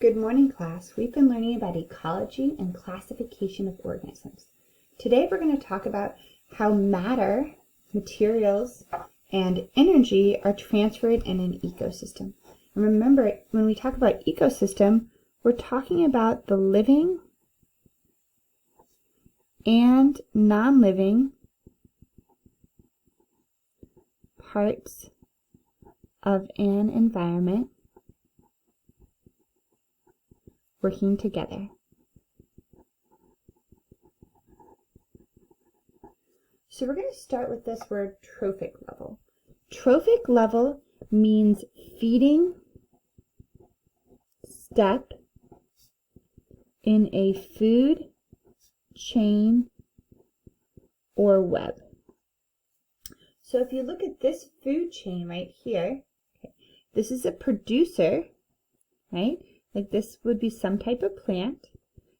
Good morning, class. We've been learning about ecology and classification of organisms. Today we're going to talk about how matter, materials, and energy are transferred in an ecosystem. And remember, when we talk about ecosystem, we're talking about the living and non-living parts of an environment working together. So we're going to start with this word trophic level. Trophic level means feeding step in a food chain or web. So if you look at this food chain right here, this is a producer, right? Like this would be some type of plant.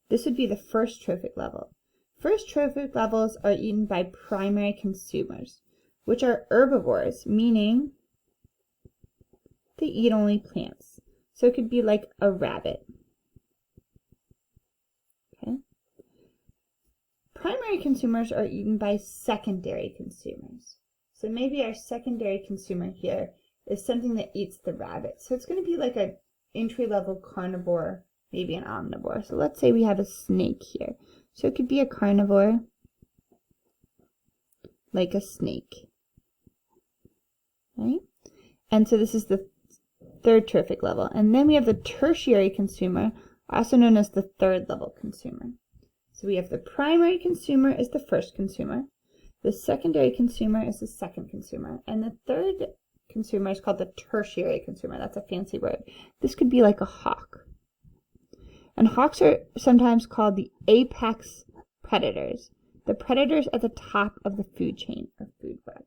This would be the first trophic level. First trophic levels are eaten by primary consumers, which are herbivores, meaning they eat only plants. So it could be like a rabbit. Okay. Primary consumers are eaten by secondary consumers. So maybe our secondary consumer here is something that eats the rabbit. So it's going to be like an entry-level carnivore, maybe an omnivore. So let's say we have a snake here. So it could be a carnivore, like a snake, right? And so this is the third trophic level. And then we have the tertiary consumer, also known as the third level consumer. So we have the primary consumer is the first consumer, the secondary consumer is the second consumer, and the third consumer is called the tertiary consumer. That's a fancy word. This could be like a hawk. And hawks are sometimes called the apex predators. The predators at the top of the food chain or food web.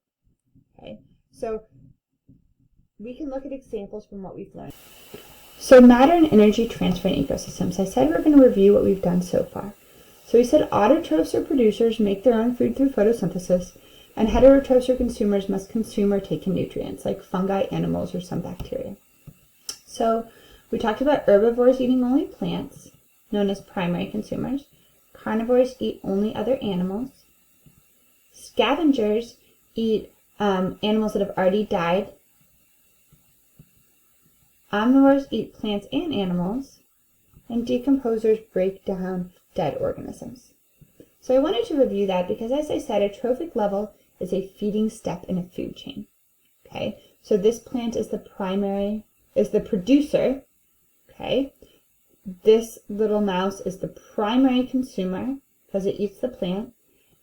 Okay, so we can look at examples from what we've learned. So matter and energy transfer in ecosystems. I said we're going to review what we've done so far. So we said autotrophs or producers make their own food through photosynthesis, and heterotrophs or consumers must consume or take in nutrients, like fungi, animals, or some bacteria. So we talked about herbivores eating only plants, known as primary consumers. Carnivores eat only other animals. Scavengers eat animals that have already died. Omnivores eat plants and animals. And decomposers break down dead organisms. So I wanted to review that because, as I said, a trophic level is a feeding step in a food chain. Okay, so this plant is the producer. Okay, this little mouse is the primary consumer because it eats the plant,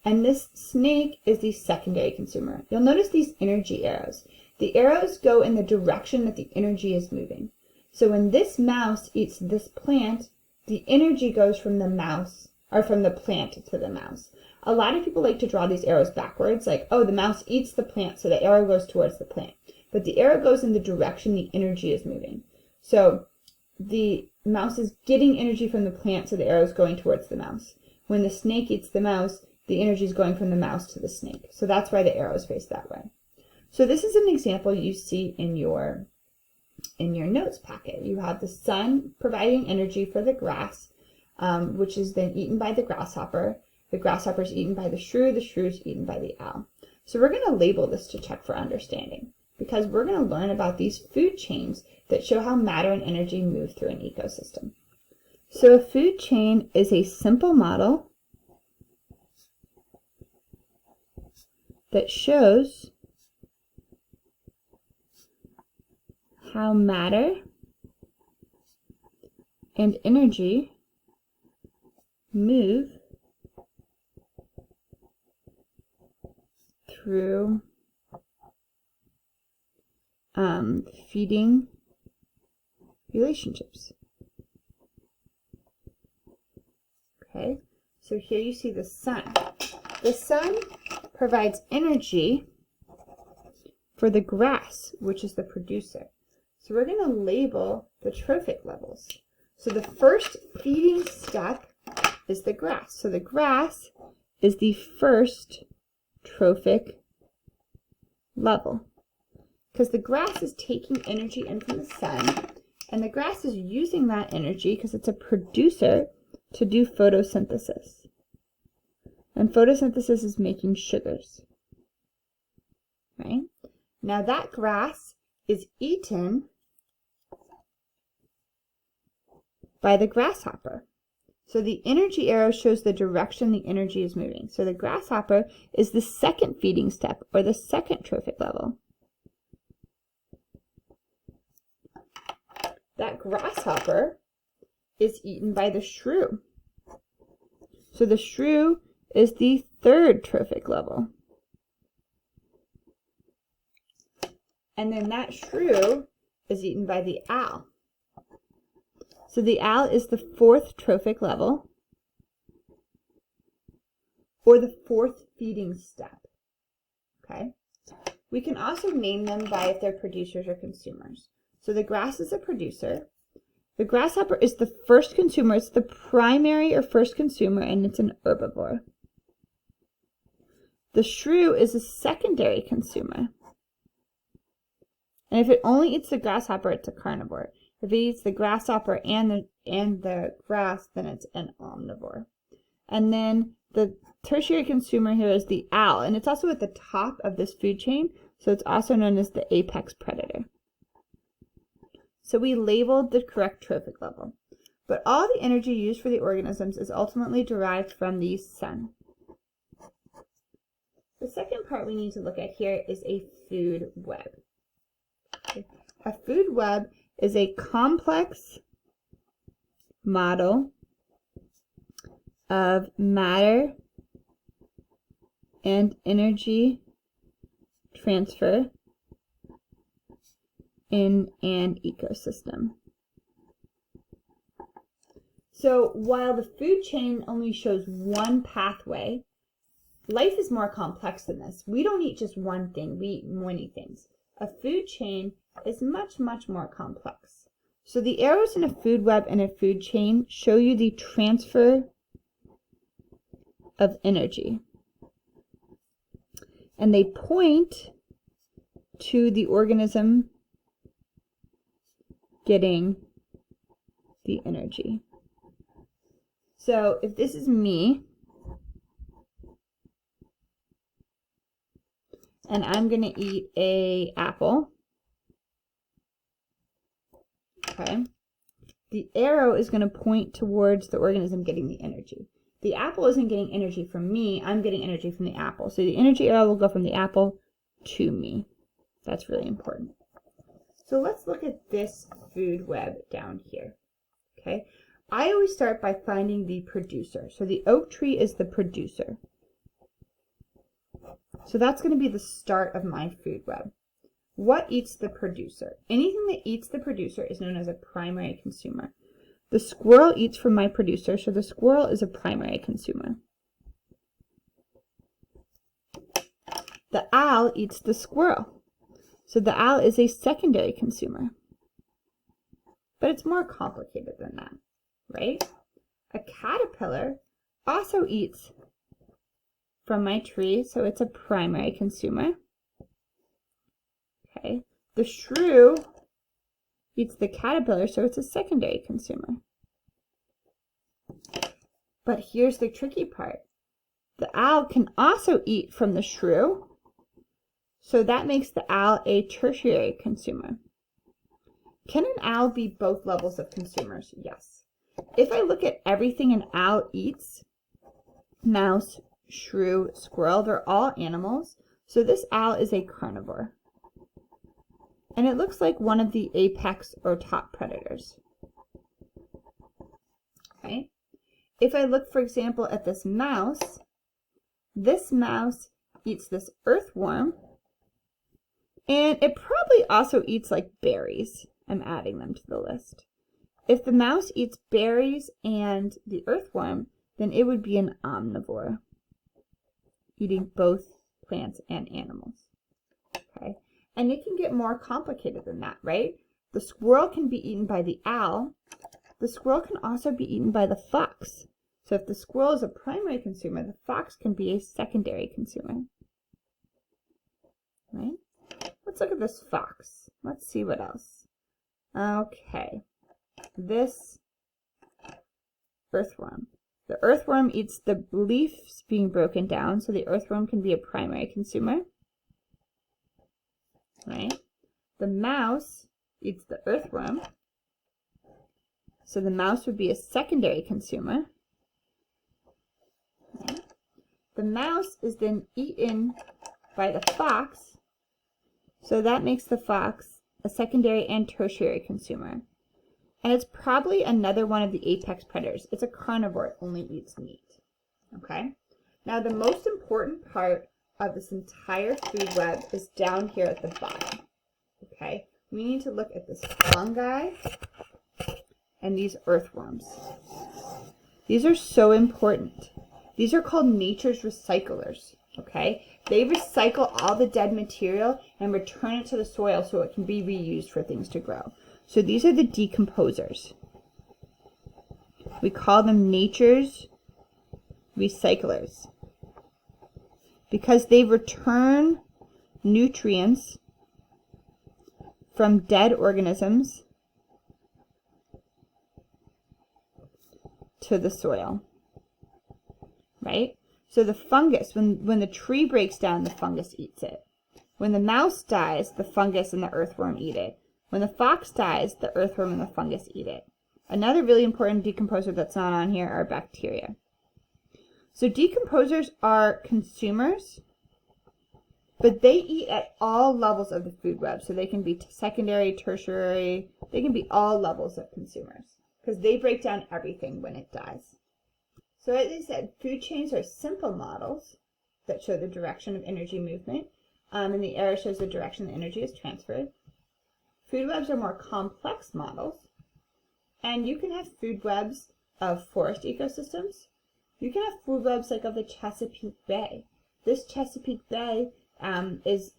and this snake is the secondary consumer. You'll notice these energy arrows. The arrows go in the direction that the energy is moving. So when this mouse eats this plant, the energy goes from the mouse, or from the plant to the mouse. A lot of people like to draw these arrows backwards, like, oh, the mouse eats the plant, so the arrow goes towards the plant. But the arrow goes in the direction the energy is moving. So the mouse is getting energy from the plant, so the arrow is going towards the mouse. When the snake eats the mouse, the energy is going from the mouse to the snake. So that's why the arrows face that way. So this is an example you see in your notes packet. You have the sun providing energy for the grass, which is then eaten by the grasshopper. The grasshopper is eaten by the shrew is eaten by the owl. So we're going to label this to check for understanding, because we're going to learn about these food chains that show how matter and energy move through an ecosystem. So a food chain is a simple model that shows how matter and energy move through feeding relationships. Okay, so here you see the sun. The sun provides energy for the grass, which is the producer. So we're going to label the trophic levels. So the first feeding step is the grass. So the grass is the first trophic level, because the grass is taking energy in from the sun And the grass is using that energy because it's a producer to do photosynthesis. And photosynthesis is making sugars. Right? Now that grass is eaten by the grasshopper. So the energy arrow shows the direction the energy is moving. So the grasshopper is the second feeding step, or the second trophic level. That grasshopper is eaten by the shrew. So the shrew is the third trophic level. And then that shrew is eaten by the owl. So the owl is the fourth trophic level, or the fourth feeding step. Okay? We can also name them by if they're producers or consumers. So the grass is a producer. The grasshopper is the first consumer. It's the primary or first consumer, and it's an herbivore. The shrew is a secondary consumer. And if it only eats the grasshopper, it's a carnivore. If it eats the grasshopper and the grass, then it's an omnivore. And then the tertiary consumer here is the owl, and it's also at the top of this food chain, so it's also known as the apex predator. So we labeled the correct trophic level. But all the energy used for the organisms is ultimately derived from the sun. The second part we need to look at here is a food web. Okay. A food web is a complex model of matter and energy transfer in an ecosystem. So while the food chain only shows one pathway, life is more complex than this. We don't eat just one thing, we eat many things. A food chain is much, much more complex. So the arrows in a food web and a food chain show you the transfer of energy. And they point to the organism getting the energy. So if this is me, and I'm going to eat an apple, okay, the arrow is going to point towards the organism getting the energy. The apple isn't getting energy from me, I'm getting energy from the apple. So the energy arrow will go from the apple to me. That's really important. So let's look at this food web down here. Okay, I always start by finding the producer. So the oak tree is the producer. So that's going to be the start of my food web. What eats the producer? Anything that eats the producer is known as a primary consumer. The squirrel eats from my producer, so the squirrel is a primary consumer. The owl eats the squirrel, so the owl is a secondary consumer. But it's more complicated than that, right? A caterpillar also eats from my tree, so it's a primary consumer. Okay, the shrew eats the caterpillar, so it's a secondary consumer. But here's the tricky part. The owl can also eat from the shrew, so that makes the owl a tertiary consumer. Can an owl be both levels of consumers? Yes. If I look at everything an owl eats, mouse, shrew, squirrel, they're all animals, so this owl is a carnivore. And it looks like one of the apex or top predators. Okay. If I look, for example, at this mouse eats this earthworm, and it probably also eats like berries. I'm adding them to the list. If the mouse eats berries and the earthworm, then it would be an omnivore, eating both plants and animals. Okay. And it can get more complicated than that, right? The squirrel can be eaten by the owl. The squirrel can also be eaten by the fox. So if the squirrel is a primary consumer, the fox can be a secondary consumer. Right? Let's look at this fox. Let's see what else. Okay. this earthworm. The earthworm eats the leaves being broken down, so the earthworm can be a primary consumer. Right? The mouse eats the earthworm, so the mouse would be a secondary consumer. Right? The mouse is then eaten by the fox, so that makes the fox a secondary and tertiary consumer. And it's probably another one of the apex predators. It's a carnivore, it only eats meat. Okay? Now the most important part of this entire food web is down here at the bottom. Okay? We need to look at this fungi and these earthworms. These are so important. These are called nature's recyclers. Okay? They recycle all the dead material and return it to the soil so it can be reused for things to grow. So these are the decomposers. We call them nature's recyclers because they return nutrients from dead organisms to the soil. Right? So the fungus, when the tree breaks down, the fungus eats it. When the mouse dies, the fungus and the earthworm eat it. When the fox dies, the earthworm and the fungus eat it. Another really important decomposer that's not on here are bacteria. So decomposers are consumers, but they eat at all levels of the food web. So they can be secondary, tertiary, they can be all levels of consumers because they break down everything when it dies. So as I said, food chains are simple models that show the direction of energy movement, and the arrow shows the direction the energy is transferred. Food webs are more complex models, and you can have food webs of forest ecosystems. You can have food webs like of the Chesapeake Bay. This Chesapeake Bay is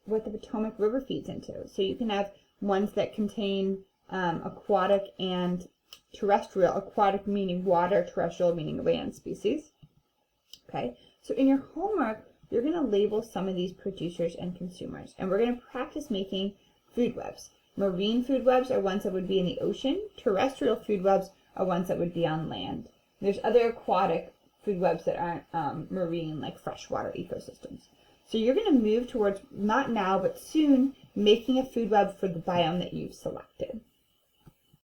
what the Potomac River feeds into. So you can have ones that contain aquatic and terrestrial, aquatic meaning water, terrestrial meaning land species. Okay, so in your homework, you're going to label some of these producers and consumers, and we're going to practice making food webs. Marine food webs are ones that would be in the ocean. Terrestrial food webs are ones that would be on land. There's other aquatic food webs that aren't marine, like freshwater ecosystems. So you're going to move towards, not now, but soon, making a food web for the biome that you've selected.